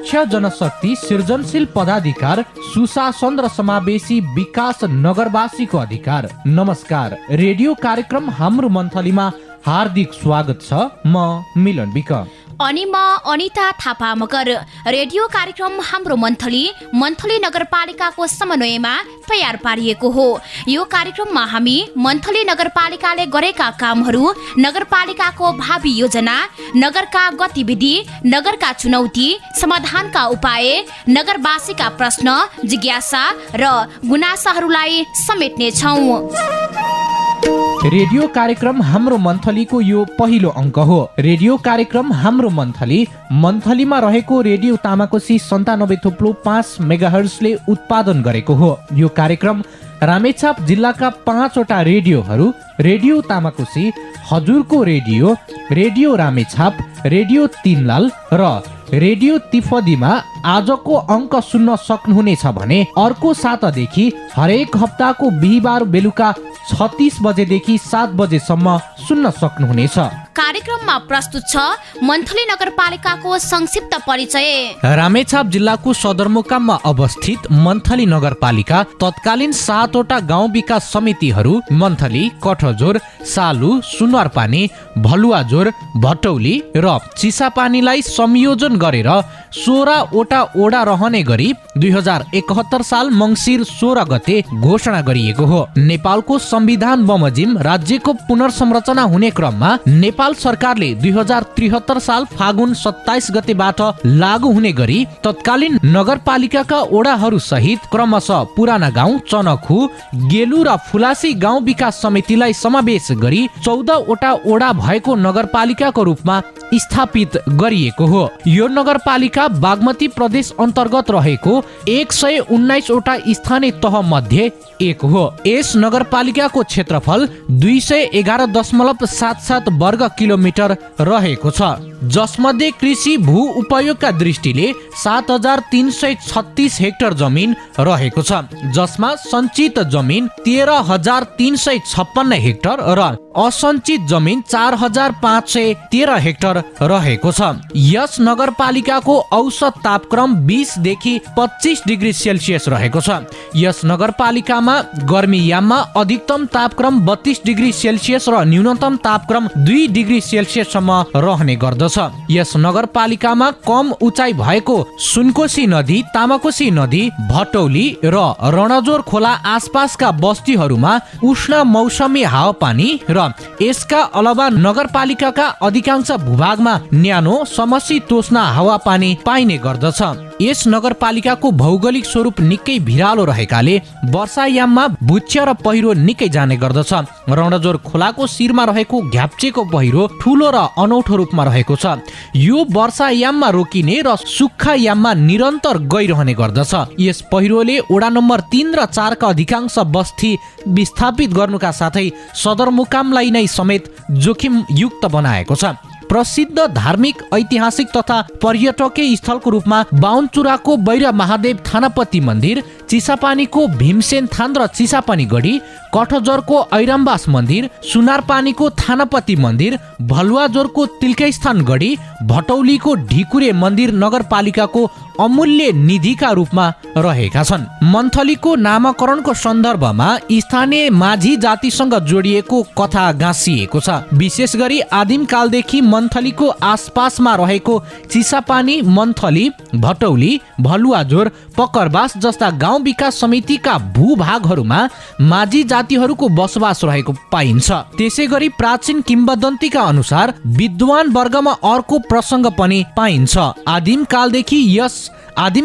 दक्ष जनशक्ति, सृजनशील पदाधिकार, सुशासन र समावेशी विकास नगरवासीको अधिकार। नमस्कार, रेडियो कार्यक्रम हाम्रो मन्थलीमा हार्दिक स्वागत छ। म मिलन विक अनि म अनिता थापा मगर। रेडियो कार्यक्रम हाम्रो मन्थली नगरपालिकाको समन्वयमा तयार पारिएको हो। यो कार्यक्रममा हामी मन्थली नगरपालिकाले गरेका कामहरू, नगरपालिकाको भावी योजना, नगरका गतिविधि, नगरका चुनौती, समाधानका उपाय, नगरवासीका प्रश्न, जिज्ञासा र गुनासाहरूलाई समेट्नेछौँ। रेडियो कार्यक्रम हाम्रो मन्थलीको यो पहिलो अङ्क हो। रेडियो कार्यक्रम हाम्रो मन्थलीमा रहेको रेडियो तामाकोसी 97.5 मेगाहर्जले उत्पादन गरेको हो। यो कार्यक्रम रामेछाप जिल्लाका 5वटा रेडियोहरू, रेडियो तामाकोसी, हजुरको रेडियो रामेछाप, रेडियो तीनलाल र रेडियो तिफदीमा आजको अङ्क सुन्न सक्नुहुनेछ भने अर्को सातादेखि हरेक हप्ताको बिहिबार बेलुका 36 बजेदेखि 7 बजेसम्म सुन्न सक्नुहुनेछ। कार्यक्रममा प्रस्तुत छ मन्थली नगरपालिकाको संक्षिप्त परिचय। रामेछाप जिल्लाको सदरमुकाममा अवस्थित मन्थली नगरपालिका तत्कालीन 7वटा गाउँ विकास समितिहरू मन्थली, कठजोर, सालु, सुनवारपानी, भलुवाजोर, भटौली र चिसापानीलाई संयोजन गरेर 16वटा ओडा रहने गरी 2071 साल मङ्सिर 16 गते घोषणा गरिएको हो। नेपालको संविधान बमोजिम राज्यको पुनर्संरचना हुने क्रममा नेपाल सरकारले 2073 साल फागुन 27 गतेबाट लागू हुने गरी तत्कालीन नगरपालिकाका ओडाहरू सहित क्रमशः पुराना गाउँ, चनखु, गेलु र फुलासी गाउँ विकास समितिलाई समावेश गरी 14वटा ओडा भएको नगरपालिकाको रूपमा स्थापित गरिएको हो। यो नगरपालिका बागमती प्रदेश अन्तर्गत रहेको 119वटा स्थानीय तह मध्ये एक हो। यस नगरपालिकाको क्षेत्रफल 211.77 वर्ग किलोमिटर रहेको छ, जसमध्ये कृषि भू उपयोगका दृष्टिले 7336 हेक्टर जमिन रहेको छ, जसमा सञ्चित जमिन 13356 हेक्टर र असञ्चित जमिन 4513 हेक्टर रहेको छ। यस नगरपालिकाको औसत तापक्रम 20 देखि 25 डिग्री सेल्सियस रहेको छ। यस नगरपालिकामा गर्मीयाममा अधिकतम तापक्रम 32 डिग्री सेल्सियस र न्यूनतम तापक्रम 2 डिग्री सेल्सियससम्म रहने गर्दछ। यस नगरपालिकामा कम उचाइ भएको सुनकोशी नदी, तामाकोशी नदी, भटौली र रणजोर खोला आसपासका बस्तीहरूमा उष्ण मौसमी हावापानी र यसका अलावा नगरपालिकाका अधिकांश भूभागमा न्यानो समशीतोष्ण हावापानी पाइने गर्दछ। यस नगरपालिकाको भौगोलिक स्वरूप निकै भिरालो रहेकाले वर्षायाममा भुच्य र पहिरो निकै जाने गर्दछ। रणजोर खोलाको शिरमा रहेको घ्याप्चेको पहिरो ठूलो र अनौठो रूपमा रहेको छ। यो वर्षायाममा रोकिने र सुक्खायाममा निरन्तर गइरहने गर्दछ। यस पहिरोले वडा नम्बर 3 र 4 का अधिकांश बस्ती विस्थापित गर्नुका साथै सदरमुकामलाई नै समेत जोखिम युक्त बनाएको छ। प्रसिद्ध धार्मिक, ऐतिहासिक तथा पर्यटकीय स्थलको रूपमा बाहुनचुराको बैर महादेव थानापति मन्दिर, चिसापानीको भीमसेन थान र चिसापानी गढी, कठजोरको ऐरामबास मन्दिर, सुनारपानीको थानापति मन्दिर, भलुवाजोरको तिल्केस्थान गढी, भटौलीको ढिकुरे मन्दिर नगरपालिकाको अमूल्य निधिका रूपमा रहेका छन्। मन्थलीको नामकरणको सन्दर्भमा स्थानीय माझी जातिसँग जोडिएको कथा गाँसिएको छ। विशेष गरी आदिम कालदेखि मन्थलीको आसपासमा रहेको चिसापानी, मन्थली, भटौली, भलुवाजोर, पकरबास जस्ता गाउँ विकास समितिका भूभागहरूमा माझी जातिहरूको बसोबास रहेको पाइन्छ। त्यसै गरी प्राचीन किम्वदन्तीका अनुसार विद्वान वर्गमा अर्को प्रसङ्ग पनि पाइन्छ। आदिम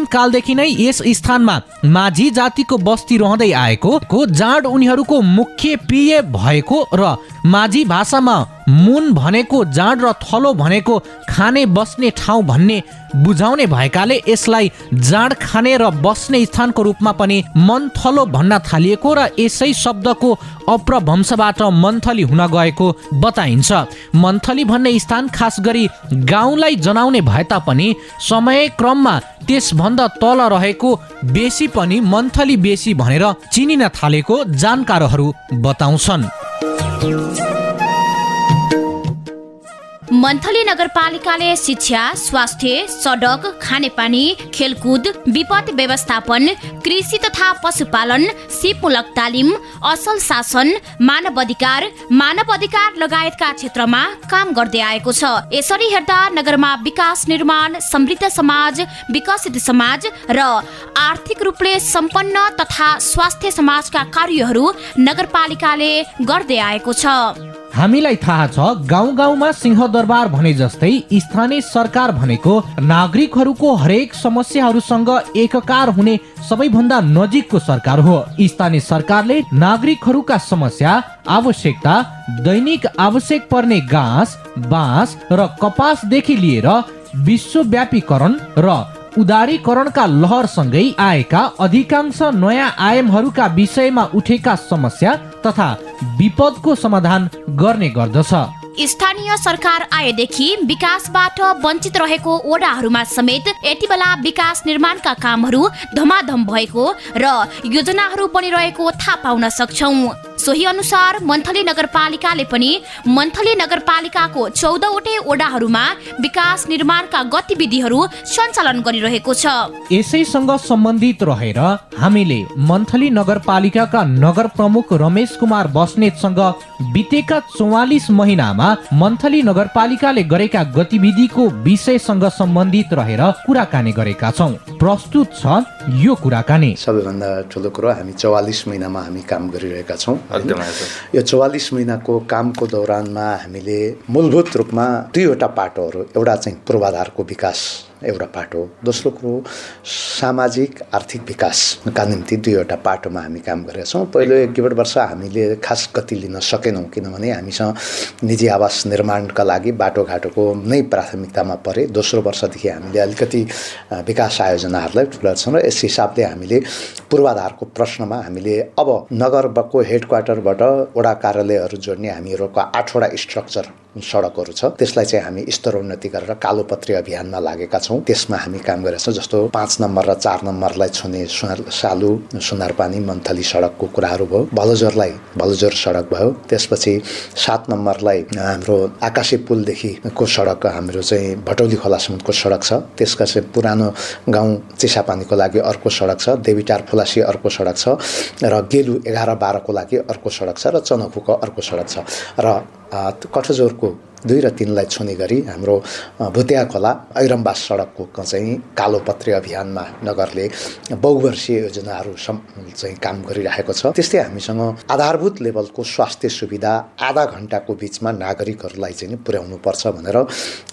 कालदेखि नै यस स्थानमा माझी जातिको बस्ती रहँदै आएको, जाँड उनीहरूको मुख्य पेय भएको र माझी भाषामा मुन भनेको जाँड र थलो भनेको खाने बस्ने ठाउँ भन्ने बुझाउने भएकाले यसलाई जाँड खाने र बस्ने स्थानको रूपमा पनि मनथलो भन्न थालिएको र यसै शब्दको अपभ्रंशबाट मन्थली हुन गएको बताइन्छ। मन्थली भन्ने स्थान खास गरी गाउँलाई जनाउने भए तापनि समय क्रममा त्यसभन्दा तल रहेको बेसी पनि मन्थली बेसी भनेर चिनिन थालेको जानकारहरू बताउँछन्। मन्थली नगरपालिकाले शिक्षा, स्वास्थ्य, सडक, खानेपानी, खेलकुद, विपद व्यवस्थापन, कृषि तथा पशुपालन, सिपमूलक तालिम, असल शासन, मानव अधिकार लगायतका क्षेत्रमा काम गर्दै आएको छ। यसरी हेर्दा नगरमा विकास निर्माण, समृद्ध समाज, विकसित समाज र आर्थिक रूपले सम्पन्न तथा स्वास्थ्य समाजका कार्यहरू नगरपालिकाले गर्दै आएको छ। हामीलाई थाहा छ गाउँ गाउँमा सिंहदरबार भने जस्तै स्थानीय सरकार भनेको नागरिकहरूको हरेक समस्याहरूसँग एकाकार हुने सबैभन्दा नजिकको सरकार हो। स्थानीय सरकारले नागरिकहरूका समस्या, आवश्यकता, दैनिक आवश्यक पर्ने घाँस, बाँस र कपासदेखि लिएर विश्वव्यापीकरण र उदारीकरणका लहरसँगै आएका अधिकांश नयाँ आयामहरूका विषयमा उठेका समस्या तथा विपदको समाधान गर्ने गर्दछ। स्थानीय सरकार आएदेखि विकासबाट वञ्चित रहेको वडाहरूमा समेत यति बेला विकास निर्माणका कामहरू धमाधम भएको र योजनाहरू बनिरहेको थाहा पाउन सक्छौं। सोही अनुसार मन्थली नगरपालिकाले पनि मन्थली नगरपालिकाको 14वटै वडाहरूमा विकास निर्माणका गतिविधिहरू सञ्चालन गरिरहेको छ। यसैसँग सम्बन्धित रहेर हामीले मन्थली नगरपालिकाका नगर प्रमुख रमेश कुमार बस्नेतसँग बितेका 44 महिनामा मन्थली नगरपालिकाले गरेका गतिविधिको विषयसँग सम्बन्धित रहेर कुराकानी गरेका छौं। प्रस्तुत छ यो कुराकानी। सबैभन्दा ठुलो कुरो हामी 44 महिनामा हामी काम गरिरहेका छौं। यो 44 महिनाको कामको दौरानमा हामीले मूलभूत रूपमा दुईवटा पाटोहरू, एउटा चाहिँ पूर्वाधारको विकास एउटा पाटो, दोस्रो कुरो सामाजिक आर्थिक विकासका निम्ति दुईवटा पाटोमा हामी काम गरेका छौँ। पहिलो 1-1.5 वर्ष हामीले खास गति लिन सकेनौँ, किनभने हामीसँग निजी आवास निर्माणका लागि बाटोघाटोको नै प्राथमिकतामा परे। दोस्रो वर्षदेखि हामीले अलिकति विकास आयोजनाहरूलाई ठुला छौँ र यस हिसाबले हामीले पूर्वाधारको प्रश्नमा हामीले अब नगरको हेडक्वार्टरबाट वडा कार्यालयहरू जोड्ने हामीहरूको 8वटा स्ट्रक्चर सडकहरू छ, त्यसलाई चाहिँ हामी स्तरोन्नति गरेर कालोपत्री अभियानमा लागेका छौँ। त्यसमा हामी काम गरेका छौँ। जस्तो 5 नम्बर र 4 नम्बरलाई छुने सालु सुनारपानी मन्थली सडकको कुराहरू भयो, भलजोर सडक भयो। त्यसपछि 7 नम्बरलाई हाम्रो आकाशे पुलदेखिको सडक हाम्रो चाहिँ भटौली खोलासम्मको सडक छ। त्यसका चाहिँ पुरानो गाउँ चिसापानीको लागि अर्को सडक छ, देवीटार फुलासी अर्को सडक छ र गेलु 11-12 को लागि अर्को सडक छ र चनखुको अर्को सडक छ र कठजोरको 2 र 3 लाई छुने गरी हाम्रो भुतिया खोला ऐरमबास सडकको चाहिँ कालोपत्री अभियानमा नगरले बहुवर्षीय योजनाहरू चाहिँ काम गरिरहेको छ। त्यस्तै हामीसँग आधारभूत लेभलको स्वास्थ्य सुविधा आधा घण्टाको बिचमा नागरिकहरूलाई चाहिँ पुर्याउनु पर्छ भनेर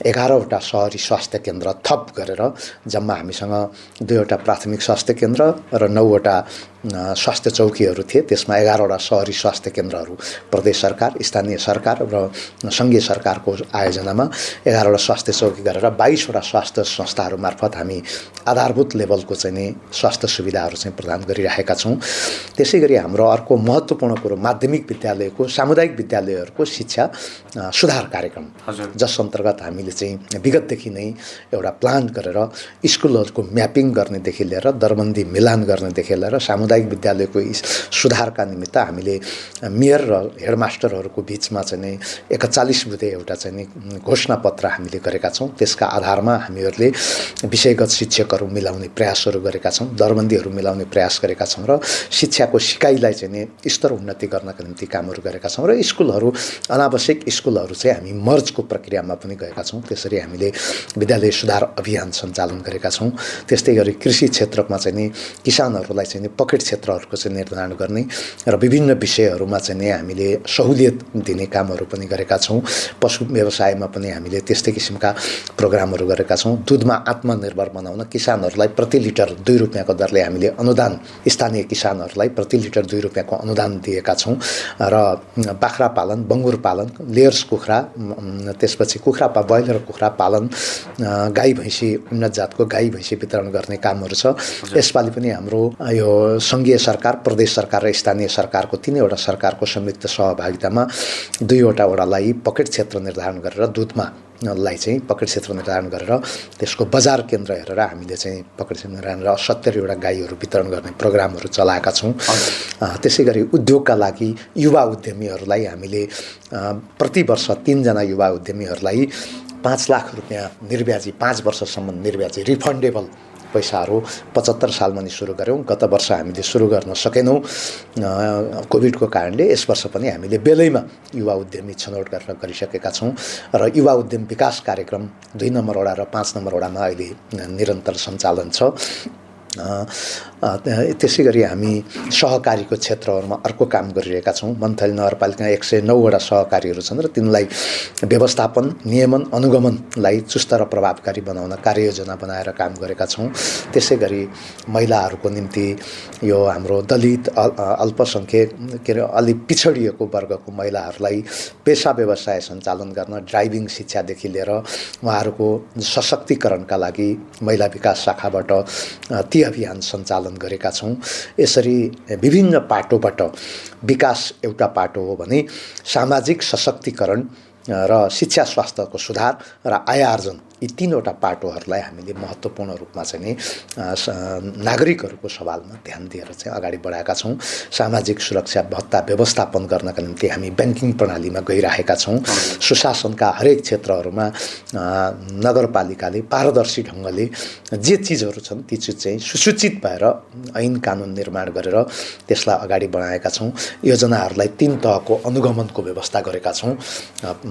11वटा शहरी स्वास्थ्य केन्द्र थप गरेर जम्मा हामीसँग 2वटा प्राथमिक स्वास्थ्य केन्द्र र 9वटा स्वास्थ्य चौकीहरू थिए। त्यसमा 11वटा शहरी स्वास्थ्य केन्द्रहरू प्रदेश सरकार, स्थानीय सरकार र सङ्घीय सरकारको आयोजनामा 11वटा स्वास्थ्य चौकी गरेर 22वटा स्वास्थ्य संस्थाहरू मार्फत हामी आधारभूत लेभलको चाहिँ नि स्वास्थ्य सुविधाहरू चाहिँ प्रदान गरिरहेका छौँ। त्यसै गरी हाम्रो अर्को महत्त्वपूर्ण कुरो माध्यमिक विद्यालयको सामुदायिक विद्यालयहरूको शिक्षा सुधार कार्यक्रम, जस अन्तर्गत हामीले चाहिँ विगतदेखि नै एउटा प्लान गरेर स्कुलहरूको म्यापिङ गर्नेदेखि लिएर दरबन्दी मिलान गर्नेदेखि लिएर सामुदायिक विद्यालयको सुधारका निमित्त हामीले मेयर र हेडमास्टरहरूको बिचमा चाहिँ नि 41 बुँदे एउटा चाहिँ नि घोषणा पत्र हामीले गरेका छौँ। त्यसका आधारमा हामीहरूले विषयगत शिक्षकहरू मिलाउने प्रयासहरू गरेका छौँ, दरबन्दीहरू मिलाउने प्रयास गरेका छौँ र शिक्षाको सिकाइलाई चाहिँ नि स्तर उन्नति गर्नका निम्ति कामहरू गरेका छौँ र स्कुलहरू अनावश्यक स्कुलहरू चाहिँ हामी मर्जको प्रक्रियामा पनि गएका छौँ। त्यसरी हामीले विद्यालय सुधार अभियान सञ्चालन गरेका छौँ। त्यस्तै गरी कृषि क्षेत्रमा चाहिँ नि किसानहरूलाई चाहिँ नि पकेट क्षेत्रहरूको चाहिँ निर्धारण गर्ने र विभिन्न विषयहरूमा चाहिँ नि हामीले सहुलियत दिने कामहरू पनि गरेका छौँ। पशु व्यवसायमा पनि हामीले त्यस्तै किसिमका प्रोग्रामहरू गरेका छौँ। दुधमा आत्मनिर्भर बनाउन किसानहरूलाई प्रति लिटर 2 रुपियाँको दरले हामीले अनुदान, स्थानीय किसानहरूलाई प्रति लिटर 2 रुपियाँको अनुदान दिएका छौँ र बाख्रा पालन, बङ्गुर पालन, लेयर्स कुखुरा, त्यसपछि ब्रोइलर कुखुरा पालन, गाई भैँसी उन्नत जातको गाई भैँसी वितरण गर्ने कामहरू छ। यसपालि पनि हाम्रो यो सङ्घीय सरकार, प्रदेश सरकार र स्थानीय सरकारको 3वटा सरकारको संयुक्त सहभागितामा 2वटा वडालाई पकेट क्षेत्र निर्धारण गरेर दुधमा लाई चाहिँ पकड क्षेत्र निर्धारण गरेर त्यसको बजार केन्द्र हेरेर हामीले चाहिँ पकड क्षेत्र निर्धारण गरेर 70वटा गाईहरू वितरण गर्ने प्रोग्रामहरू चलाएका छौँ। त्यसै गरी उद्योगका लागि युवा उद्यमीहरूलाई हामीले प्रति वर्ष 3 जना युवा उद्यमीहरूलाई 5 लाख रुपियाँ निर्ब्याजी 5 वर्षसम्म निर्ब्याजी रिफन्डेबल पैसाहरू 75 सालमा नि सुरु गऱ्यौँ। गत वर्ष हामीले सुरु गर्न सकेनौँ कोभिडको कारणले। यस वर्ष पनि हामीले बेलैमा युवा उद्यमी छनौट गरेर गरिसकेका छौँ र युवा उद्यम विकास कार्यक्रम 2 नम्बर वडा र 5 नम्बर वडामा अहिले निरन्तर सञ्चालन छ। त्यसै गरी हामी सहकारीको क्षेत्रहरूमा अर्को काम गरिरहेका छौँ। मन्थली नगरपालिकामा 109वटा सहकारीहरू छन् र तिनलाई व्यवस्थापन, नियमन, अनुगमनलाई चुस्त र प्रभावकारी बनाउन कार्ययोजना बनाएर काम गरेका छौँ। त्यसै गरी महिलाहरूको निम्ति यो हाम्रो दलित, अल्पसङ्ख्यक के अरे अलि पिछडिएको वर्गको महिलाहरूलाई पेसा व्यवसाय सञ्चालन गर्न ड्राइभिङ शिक्षादेखि लिएर उहाँहरूको सशक्तिकरणका लागि महिला विकास शाखाबाट ती अभियान सञ्चालन गरेका छौँ। यसरी विभिन्न पाटोबाट विकास एउटा पाटो हो भने सामाजिक सशक्तिकरण र शिक्षा स्वास्थ्यको सुधार र आय आर्जन यी 3वटा पाटोहरूलाई हामीले महत्त्वपूर्ण रूपमा चाहिँ नि नागरिकहरूको सवालमा ध्यान दिएर चाहिँ अगाडि बढाएका छौँ। सामाजिक सुरक्षा भत्ता व्यवस्थापन गर्नका निम्ति हामी ब्याङ्किङ प्रणालीमा गइरहेका छौँ। सुशासनका हरेक क्षेत्रहरूमा नगरपालिकाले पारदर्शी ढङ्गले जे चिजहरू छन् ती चिज चाहिँ सुसूचित भएर ऐन कानुन निर्माण गरेर त्यसलाई अगाडि बढाएका छौँ। योजनाहरूलाई 3 तहको अनुगमनको व्यवस्था गरेका छौँ।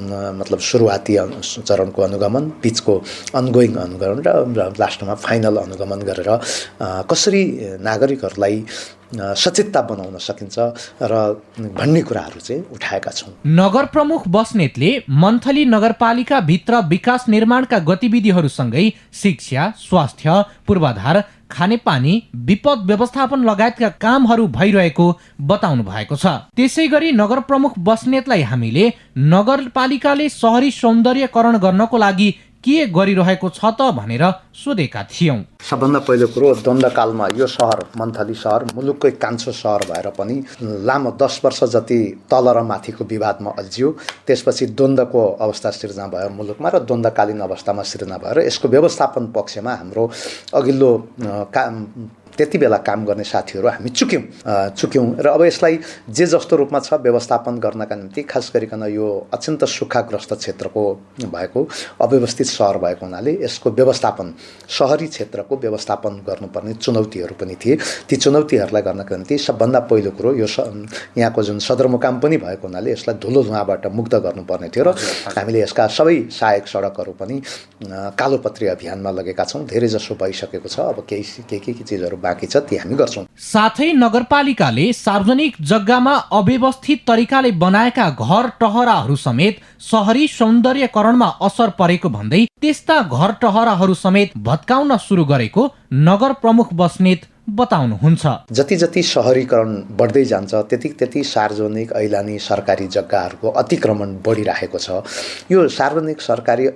मतलब सुरुवाती चरणको अनुगमन, बिचको अनगोइङ अनुगमन र लास्टमा फाइनल अनुगमन गरेर कसरी नागरिकहरूलाई सचेतता बनाउन सकिन्छ र भन्ने कुराहरू चाहिँ उठाएका छौँ। नगर प्रमुख बस्नेतले मन्थली नगरपालिका भित्र विकास निर्माणका गतिविधिहरूसँगै शिक्षा, स्वास्थ्य, पूर्वाधार, खानेपानी, विपद व्यवस्थापन लगायतका कामहरू भइरहेको बताउनु भएको छ। त्यसै गरी नगर प्रमुख बस्नेतलाई हामीले नगरपालिकाले शहरी सौन्दर्यकरण गर्नको लागि के गरिरहेको छ त भनेर सोधेका थियौँ। सबभन्दा पहिलो कुरो, द्वन्द्वकालमा यो सहर मन्थली सहर मुलुककै कान्छो सहर भएर पनि लामो 10 वर्ष जति तल र माथिको विवादमा अल्झियो। त्यसपछि द्वन्द्वको अवस्था सिर्जना भयो मुलुकमा र द्वन्द्वकालीन अवस्थामा सिर्जना भयो र यसको व्यवस्थापन पक्षमा हाम्रो अघिल्लो त्यति बेला काम गर्ने साथीहरू हामी चुक्यौँ र अब यसलाई जे जस्तो रूपमा छ व्यवस्थापन गर्नका निम्ति खास गरिकन यो अत्यन्त सुक्खाग्रस्त क्षेत्रको भएको अव्यवस्थित सहर भएको हुनाले यसको व्यवस्थापन शहरी क्षेत्रको व्यवस्थापन गर्नुपर्ने चुनौतीहरू पनि थिए। ती चुनौतीहरूलाई गर्नका निम्ति सबभन्दा पहिलो कुरो यो यहाँको जुन सदरमुकाम पनि भएको हुनाले यसलाई धुलो धुवाँबाट मुक्त गर्नुपर्ने थियो र हामीले यसका सबै सहायक सडकहरू पनि कालोपत्री अभियानमा लगेका छौँ। धेरै जसो भइसकेको छ। अब केही चिजहरू बाँकी छ ती हामी गर्छौँ। साथै नगरपालिकाले सार्वजनिक जग्गामा अव्यवस्थित तरिकाले बनाएका घर टहराहरू समेत शहरी सौन्दर्यकरणमा असर परेको भन्दै त्यस्ता घर टहराहरू समेत भत्काउन सुरु गरेको नगर प्रमुख बस्नेत बताउनुहुन्छ। जति जति शहरीकरण बढ्दै जान्छ त्यति सार्वजनिक ऐलानी सरकारी जग्गाहरूको अतिक्रमण बढिरहेको छ। यो सार्वजनिक सरकारी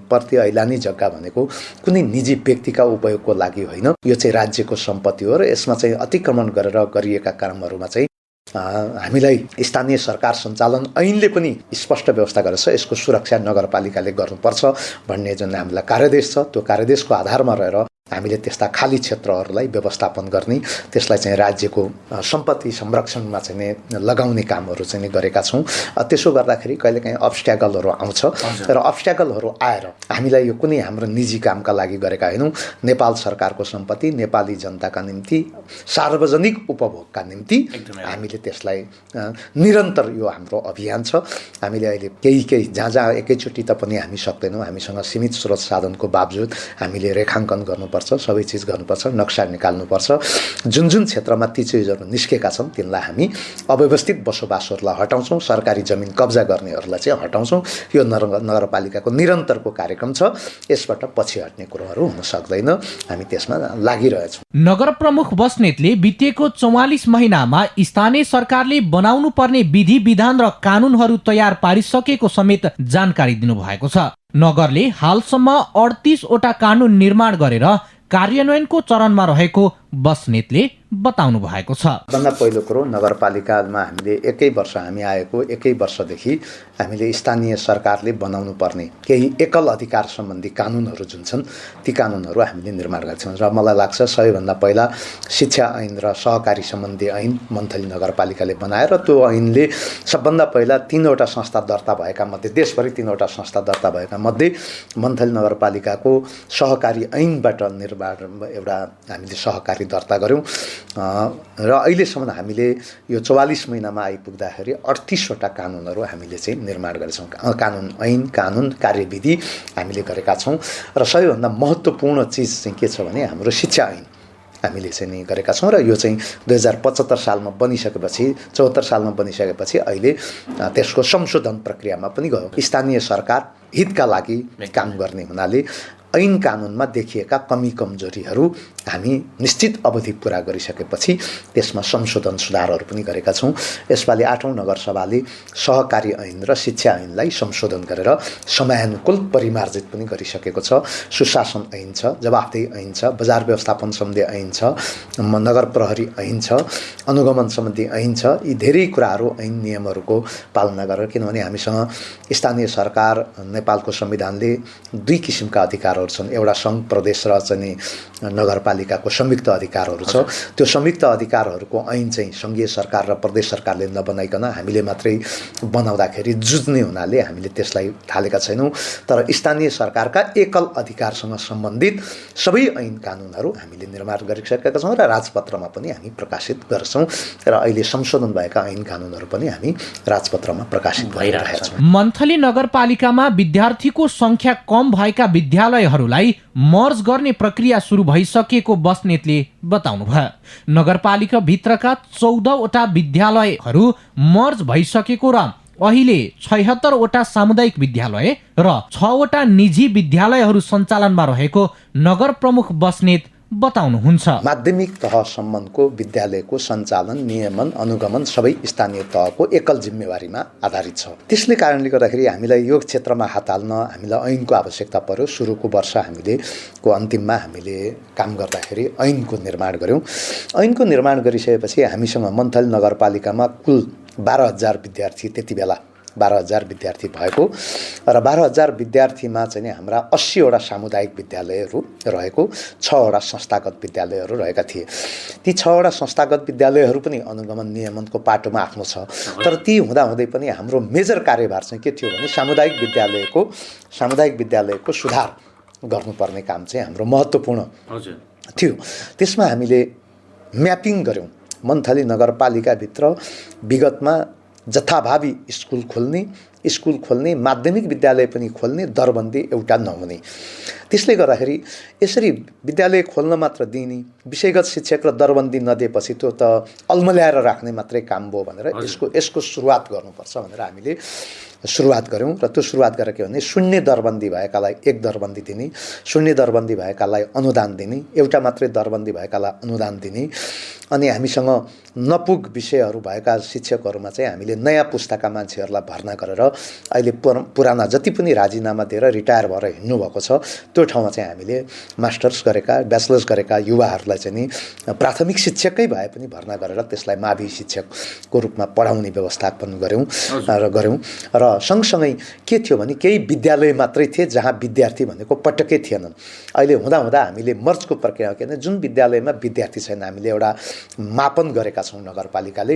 प्रति ऐलानी जग्गा भनेको कुनै निजी व्यक्तिका उपयोगको लागि होइन, यो चाहिँ राज्यको सम्पत्ति हो र यसमा चाहिँ अतिक्रमण गरेर गरिएका कामहरूमा चाहिँ हामीलाई स्थानीय सरकार सञ्चालन ऐनले पनि स्पष्ट व्यवस्था गरेछ। यसको सुरक्षा नगरपालिकाले गर्नुपर्छ भन्ने जुन हामीलाई कार्यादेश छ त्यो कार्यादेशको आधारमा रहेर हामीले त्यस्ता खाली क्षेत्रहरूलाई व्यवस्थापन गर्ने, त्यसलाई चाहिँ राज्यको सम्पत्ति संरक्षणमा चाहिँ लगाउने कामहरू चाहिँ गरेका छौँ। त्यसो गर्दाखेरि कहिलेकाहीँ अब्स्ट्याकलहरू आउँछ र अब्स्ट्याकलहरू आएर हामीलाई यो कुनै हाम्रो निजी कामका लागि गरेका होइनौँ, नेपाल सरकारको सम्पत्ति नेपाली जनताका निम्ति सार्वजनिक उपभोगका निम्ति हामीले त्यसलाई निरन्तर यो हाम्रो अभियान छ। हामीले अहिले केही जहाँ एकैचोटि त पनि हामी सक्दैनौँ, हामीसँग सीमित स्रोत साधनको बावजुद हामीले रेखाङ्कन गर्नुपर्छ, सबै चिज गर्नुपर्छ, नक्सा निकाल्नुपर्छ। जुन क्षेत्रमा ती चिजहरू निस्केका छन् तिनलाई हामी अव्यवस्थित बसोबासोहरूलाई हटाउँछौँ, सरकारी जमिन कब्जा गर्नेहरूलाई चाहिँ हटाउँछौँ। यो नगरपालिकाको निरन्तरको कार्यक्रम छ। यसबाट पछि हट्ने कुरोहरू हुन सक्दैन, हामी त्यसमा लागिरहेछौँ। नगर प्रमुख बस्नेतले बितेको 44 महिनामा स्थानीय सरकारले बनाउनु पर्ने विधि विधान र कानुनहरू तयार पारिसकेको समेत जानकारी दिनुभएको छ। नगरले हालसम्म 38 वटा कानुन निर्माण गरेर कार्यान्वयनको चरणमा रहेको बस्नेतले बताउनु भएको छ। भन्दा पहिलो कुरो नगरपालिकामा हामीले एकै वर्ष हामी आएको एकै वर्षदेखि हामीले स्थानीय सरकारले बनाउनु पर्ने केही एकल अधिकार सम्बन्धी कानुनहरू जुन छन् ती कानुनहरू हामीले निर्माण गरेका छौँ र मलाई लाग्छ सबैभन्दा पहिला शिक्षा ऐन र सहकारी सम्बन्धी ऐन मन्थली नगरपालिकाले बनाएर त्यो ऐनले सबभन्दा पहिला 3वटा संस्था दर्ता भएका मध्ये देशभरि 3वटा संस्था दर्ता भएका मध्ये मन्थली नगरपालिकाको सहकारी ऐनबाट निर्माण एउटा हामीले सहकारी दर्ता गऱ्यौँ र अहिलेसम्म हामीले यो 44 महिनामा आइपुग्दाखेरि 38वटा कानुनहरू हामीले चाहिँ निर्माण गरेका छौँ। कानुन ऐन कानुन कार्यविधि हामीले गरेका छौँ र सबैभन्दा महत्त्वपूर्ण चिज चाहिँ के छ भने हाम्रो शिक्षा ऐन हामीले चाहिँ नि गरेका छौँ र यो चाहिँ 2075 सालमा बनिसकेपछि 74 सालमा बनिसकेपछि अहिले त्यसको संशोधन प्रक्रियामा पनि गयो। स्थानीय सरकार हितका लागि काम गर्ने हुनाले ऐन कानुनमा देखिएका कमी कमजोरीहरू हामी निश्चित अवधि पुरा गरिसकेपछि त्यसमा संशोधन सुधारहरू पनि गरेका छौँ। यसपालि 8औं नगरसभाले सहकारी ऐन र शिक्षा ऐनलाई संशोधन गरेर समयानुकूल परिमार्जित पनि गरिसकेको छ। सुशासन ऐन छ, जवाफदेही ऐन छ, बजार व्यवस्थापन सम्बन्धी ऐन छ, नगर प्रहरी ऐन छ, अनुगमन सम्बन्धी ऐन छ। यी धेरै कुराहरू ऐन नियमहरूको पालना गरेर, किनभने हामीसँग स्थानीय सरकार नेपालको संविधानले 2 किसिमका अधिकारहरू छन्। एउटा सङ्घ प्रदेश र चाहिँ नगरपालिकाको संयुक्त अधिकारहरू छ। त्यो संयुक्त अधिकारहरूको ऐन चाहिँ सङ्घीय सरकार र प्रदेश सरकारले नबनाइकन हामीले मात्रै बनाउँदाखेरि जुझ्ने हुनाले हामीले त्यसलाई थालेका छैनौँ। तर स्थानीय सरकारका एकल अधिकारसँग सम्बन्धित सबै ऐन कानुनहरू हामीले निर्माण गरिसकेका छौँ र राजपत्रमा पनि हामी प्रकाशित गर्छौँ र अहिले संशोधन भएका ऐन कानुनहरू पनि हामी राजपत्रमा प्रकाशित भइरहेका छौँ। मन्थली नगरपालिकामा विद्यार्थीको संख्या कम भएका विद्यालयहरूलाई मर्ज गर्ने प्रक्रिया सुरु भइसकेको बस्नेतले बताउनुभयो। नगरपालिका भित्रका 14वटा विद्यालयहरू मर्ज भइसकेको र अहिले 76वटा सामुदायिक विद्यालय र 6वटा निजी विद्यालयहरू सञ्चालनमा रहेको नगर प्रमुख बस्नेत बताउनुहुन्छ। माध्यमिक तहसम्मको विद्यालयको सञ्चालन, नियमन, अनुगमन सबै स्थानीय तहको एकल जिम्मेवारीमा आधारित छ। त्यसले कारणले गर्दाखेरि हामीलाई यो क्षेत्रमा हात हाल्न हामीलाई ऐनको आवश्यकता पर्यो। सुरुको वर्ष को अन्तिममा हामीले काम गर्दाखेरि ऐनको निर्माण गऱ्यौँ। ऐनको निर्माण गरिसकेपछि हामीसँग मन्थली नगरपालिकामा कुल 12,000 विद्यार्थी, त्यति बेला 12,000 विद्यार्थी भएको र 12,000 विद्यार्थीमा चाहिँ हाम्रा 80वटा सामुदायिक विद्यालयहरू रहेको, 6वटा संस्थागत विद्यालयहरू रहेका थिए। ती 6वटा संस्थागत विद्यालयहरू पनि अनुगमन नियमनको पाटोमा आफ्नो छ। तर ती हुँदाहुँदै पनि हाम्रो मेजर कार्यभार चाहिँ के थियो भने सामुदायिक विद्यालयको सुधार गर्नुपर्ने काम चाहिँ हाम्रो महत्त्वपूर्ण थियो। त्यसमा हामीले म्यापिङ गऱ्यौँ। मन्थली नगरपालिकाभित्र विगतमा जथाभावी स्कुल खोल्ने, माध्यमिक विद्यालय पनि खोल्ने, दरबन्दी एउटा नहुने। त्यसले गर्दाखेरि यसरी विद्यालय खोल्न मात्र दिने, विषयगत शिक्षक र दरबन्दी नदिएपछि त्यो त अल्मल्याएर राख्ने मात्रै काम भयो भनेर यसको सुरुवात गर्नुपर्छ भनेर हामीले सुरुवात गऱ्यौँ। र त्यो सुरुवात गरेर के भने 0 दरबन्दी भएकालाई 1 दरबन्दी दिने, 0 दरबन्दी भएकालाई अनुदान दिने, एउटा मात्रै दरबन्दी भएकालाई अनुदान दिने। अनि हामीसँग नपुग विषयहरू भएका शिक्षकहरूमा चाहिँ हामीले नयाँ पुस्ताका मान्छेहरूलाई भर्ना गरेर अहिले पुराना जति पनि राजीनामा दिएर रिटायर भएर हिँड्नुभएको छ त्यो ठाउँमा चाहिँ हामीले मास्टर्स गरेका, ब्याचलर्स गरेका युवाहरूलाई चाहिँ नि प्राथमिक शिक्षकै भए पनि भर्ना गरेर त्यसलाई मावि शिक्षकको रूपमा पढाउने व्यवस्थापन गऱ्यौँ र सँगसँगै के थियो भने केही विद्यालय मात्रै थिए जहाँ विद्यार्थी भनेको पटक्कै थिएनन्। अहिले हुँदा हामीले मर्जको प्रक्रिया के भने जुन विद्यालयमा विद्यार्थी छैन हामीले एउटा मापन गरेका छौँ नगरपालिकाले।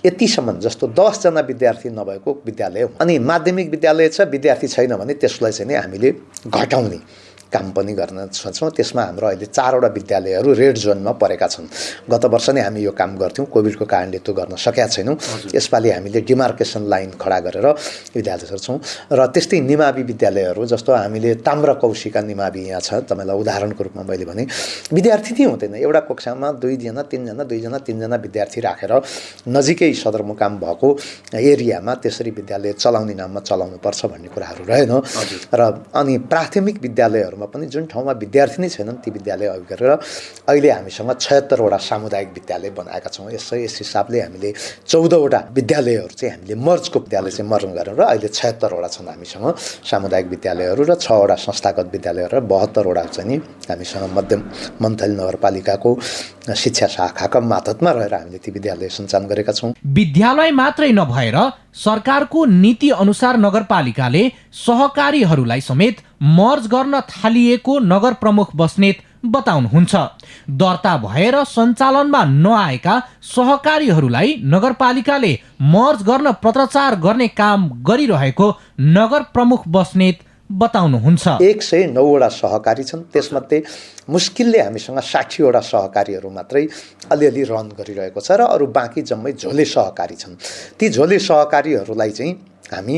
यतिसम्म जस्तो 10 जना विद्यार्थी नभएको विद्यालय अनि माध्यमिक विद्यालय छ, विद्यार्थी छैन भने त्यसलाई चाहिँ नि हामीले घटाउने काम पनि गर्न सक्छौँ। त्यसमा हाम्रो अहिले 4वटा विद्यालयहरू रेड जोनमा परेका छन्। गत वर्ष नै हामी यो काम गर्थ्यौँ, कोभिडको कारणले त्यो गर्न सकेका छैनौँ। यसपालि हामीले डिमार्केसन लाइन खडा गरेर विद्यालय छौँ। र त्यस्तै निमावि विद्यालयहरू जस्तो हामीले ताम्रकौशिका निमावि यहाँ छ, तपाईँलाई उदाहरणको रूपमा मैले भने विद्यार्थी नै हुँदैन, एउटा कक्षामा 2 जना 3 जना विद्यार्थी राखेर नजिकै सदरमुकाम भएको एरियामा त्यसरी विद्यालय चलाउने नाममा चलाउनुपर्छ भन्ने कुराहरू रहेन। र अनि प्राथमिक विद्यालयहरूमा विद्यालयमा पनि जुन ठाउँमा विद्यार्थी नै छैनन् ती विद्यालय अघि गरेर अहिले हामीसँग 76वटा सामुदायिक विद्यालय बनाएका छौँ। यस हिसाबले हामीले 14वटा विद्यालयहरू चाहिँ हामीले मर्जको विद्यालय चाहिँ मर्ज गरेर अहिले 76वटा छन् हामीसँग सामुदायिक विद्यालयहरू र 6वटा संस्थागत विद्यालयहरू र 72वटा चाहिँ नि हामीसँग मध्यम मन्थली नगरपालिकाको शिक्षा शाखाका मातहतमा रहेर हामीले ती विद्यालय सञ्चालन गरेका छौँ। विद्यालय मात्रै नभएर सरकारको नीति अनुसार नगरपालिकाले सहकारीहरूलाई समेत मर्ज गर्न थालिएको नगर प्रमुख बस्नेत बताउनुहुन्छ। दर्ता भएर सञ्चालनमा नआएका सहकारीहरूलाई नगरपालिकाले मर्ज गर्न पत्राचार गर्ने काम गरिरहेको नगर प्रमुख बस्नेत बताउनुहुन्छ। 109वटा सहकारी छन्, त्यसमध्ये मुस्किलले हामीसँग 60वटा सहकारीहरू मात्रै अलिअलि रन गरिरहेको छ र अरू बाँकी जम्मै झोले सहकारी छन्। ती झोले सहकारीहरूलाई चाहिँ हामी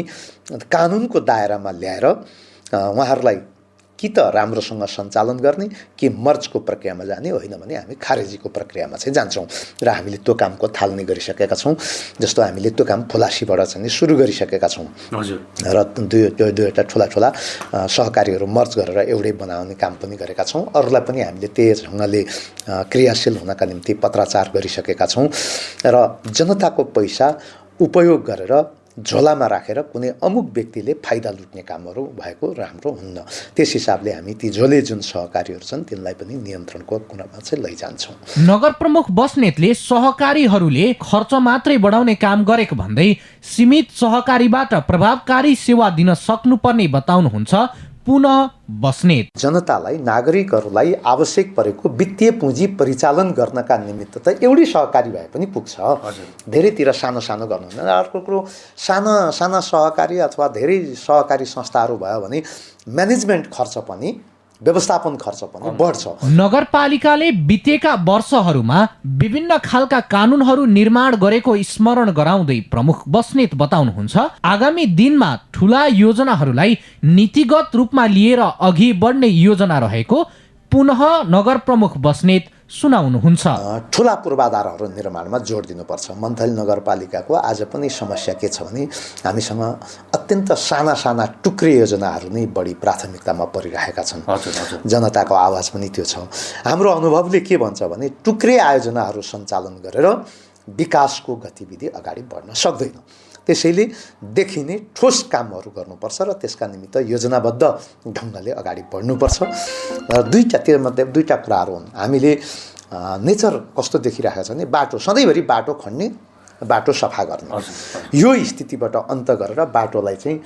कानुनको दायरामा ल्याएर उहाँहरूलाई कि त राम्रोसँग सञ्चालन गर्ने कि मर्जको प्रक्रियामा जाने, होइन भने हामी खारेजीको प्रक्रियामा चाहिँ जान्छौँ र हामीले त्यो कामको थालनी गरिसकेका छौँ। जस्तो हामीले त्यो काम फुलासीबाट चाहिँ सुरु गरिसकेका छौँ र दुईवटा ठुला सहकारीहरू मर्ज गरेर एउटै बनाउने काम पनि गरेका छौँ। अरूलाई पनि हामीले त्यही ढङ्गले क्रियाशील हुनका निम्ति पत्राचार गरिसकेका छौँ र जनताको पैसा उपयोग गरेर झोलामा राखेर कुनै अमुक व्यक्तिले फाइदा लुट्ने कामहरू भएको राम्रो हुन्न। त्यस हिसाबले हामी ती झोले जुन सहकारीहरू छन् तिनलाई पनि नियन्त्रणको कुरामा चाहिँ लैजान्छौँ। नगर प्रमुख बस्नेतले सहकारीहरूले खर्च मात्रै बढाउने काम गरेको भन्दै सीमित सहकारीबाट प्रभावकारी सेवा दिन सक्नुपर्ने बताउनुहुन्छ पुनः बस्नेत। जनतालाई नागरिकहरूलाई आवश्यक परेको वित्तीय पुँजी परिचालन गर्नका निमित्त त एउटै सहकारी भए पनि पुग्छ। धेरैतिर सानो गर्नु हुँदैन। अर्को कुरो साना सहकारी अथवा धेरै सहकारी संस्थाहरू भयो भने म्यानेजमेन्ट खर्च पनि व्यवस्थापन खर्च पनि बढ्छ। नगरपालिकाले बितेका वर्षहरूमा विभिन्न खालका कानुनहरू निर्माण गरेको स्मरण गराउँदै प्रमुख बस्नेत बताउनुहुन्छ आगामी दिनमा ठूला योजनाहरूलाई नीतिगत रूपमा लिएर अघि बढ्ने योजना रहेको पुनः नगर प्रमुख बस्नेत सुनाउनुहुन्छ। ठुला पूर्वाधारहरू निर्माणमा जोड दिनुपर्छ। मन्थली नगरपालिकाको आज पनि समस्या के छ भने हामीसँग अत्यन्त साना टुक्रे योजनाहरू नै बढी प्राथमिकतामा परिरहेका छन्। जनताको आवाज पनि त्यो छ। हाम्रो अनुभवले के भन्छ भने टुक्रे आयोजनाहरू सञ्चालन गरेर विकासको गतिविधि अगाडि बढ्न सक्दैन। त्यसैले देखिने ठोस कामहरू गर्नुपर्छ र त्यसका निमित्त योजनाबद्ध ढङ्गले अगाडि बढ्नुपर्छ। त्योमध्ये दुईटा कुराहरू हुन्। हामीले नेचर कस्तो देखिरहेको छ भने बाटो सधैँभरि बाटो खन्ने, बाटो सफा गर्ने, यो स्थितिबाट अन्त गरेर बाटोलाई चाहिँ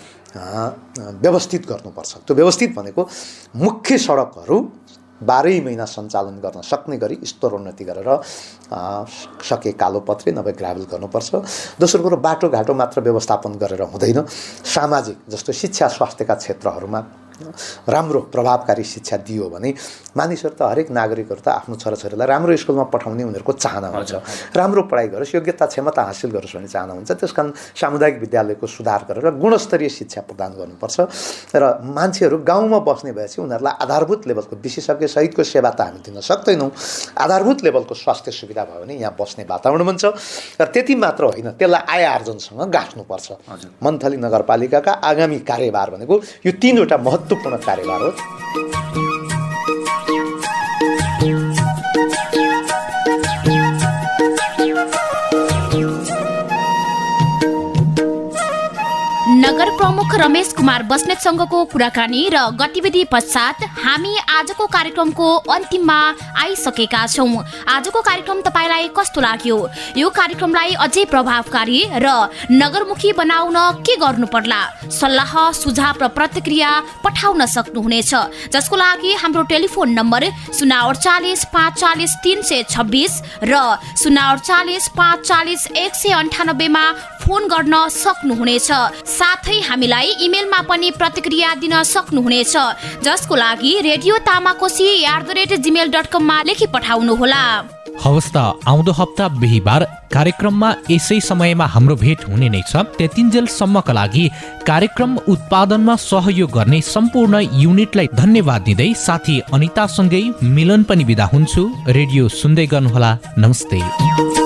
व्यवस्थित गर्नुपर्छ। त्यो व्यवस्थित भनेको मुख्य सडकहरू 12 महिना सञ्चालन गर्न सक्ने गरी स्तरोन्नति गरेर सके कालोपत्रे नभए ग्राभल गर्नुपर्छ। दोस्रो कुरो बाटोघाटो मात्र व्यवस्थापन गरेर हुँदैन। सामाजिक जस्तो शिक्षा स्वास्थ्यका क्षेत्रहरूमा राम्रो प्रभावकारी शिक्षा दियो भने मानिसहरू त हरेक नागरिकहरू त आफ्नो छोराछोरीलाई राम्रो स्कुलमा पठाउने उनीहरूको चाहना हुन्छ। राम्रो पढाइ गरोस्, योग्यता क्षमता हासिल गरोस् भन्ने चाहना हुन्छ। त्यसकारण सामुदायिक विद्यालयको सुधार गरेर गुणस्तरीय शिक्षा प्रदान गर्नुपर्छ र मान्छेहरू गाउँमा बस्ने भएपछि उनीहरूलाई आधारभूत लेभलको विशेषज्ञ सहितको सेवा त हामी दिन सक्दैनौँ। आधारभूत लेभलको स्वास्थ्य सुविधा भयो भने यहाँ बस्ने वातावरण बन्छ र त्यति मात्र होइन, त्यसलाई आय आर्जनसँग गाँच्नुपर्छ। मन्थली नगरपालिकाका आगामी कार्यभार भनेको यो 3वटा महत्त्वपूर्ण कार्यभार हो। नगर प्रमुख रमेश कुमार बस्नेतसँगको कुराकानी र गतिविधि पश्चात हामी आजको कार्यक्रमको अन्तिममा आइसकेका छौँ। आजको कार्यक्रम तपाईँलाई कस्तो लाग्यो? यो कार्यक्रमलाई अझै प्रभावकारी र नगरमुखी बनाउन के गर्नु पर्ला? सल्लाह, सुझाव र प्रतिक्रिया पठाउन सक्नुहुनेछ, जसको लागि हाम्रो टेलिफोन नम्बर 048 45 326 र 048 45 198 मा फोन गर्न सक्नुहुनेछ। साथै हामीलाई इमेलमा पनि प्रतिक्रिया दिन सक्नुहुनेछ, जसको लागि radiotamakossi@gmail.com मा लेखी पठाउनुहोला। हवस् त, आउँदो हप्ता बिहीबार कार्यक्रममा यसै समयमा हाम्रो भेट हुने नै छ। त्यतिन्जेलसम्मका लागि कार्यक्रम उत्पादनमा सहयोग गर्ने सम्पूर्ण युनिटलाई धन्यवाद दिँदै साथी अनितासँगै मिलन पनि बिदा हुन्छु। रेडियो सुन्दै गर्नुहोला। नमस्ते।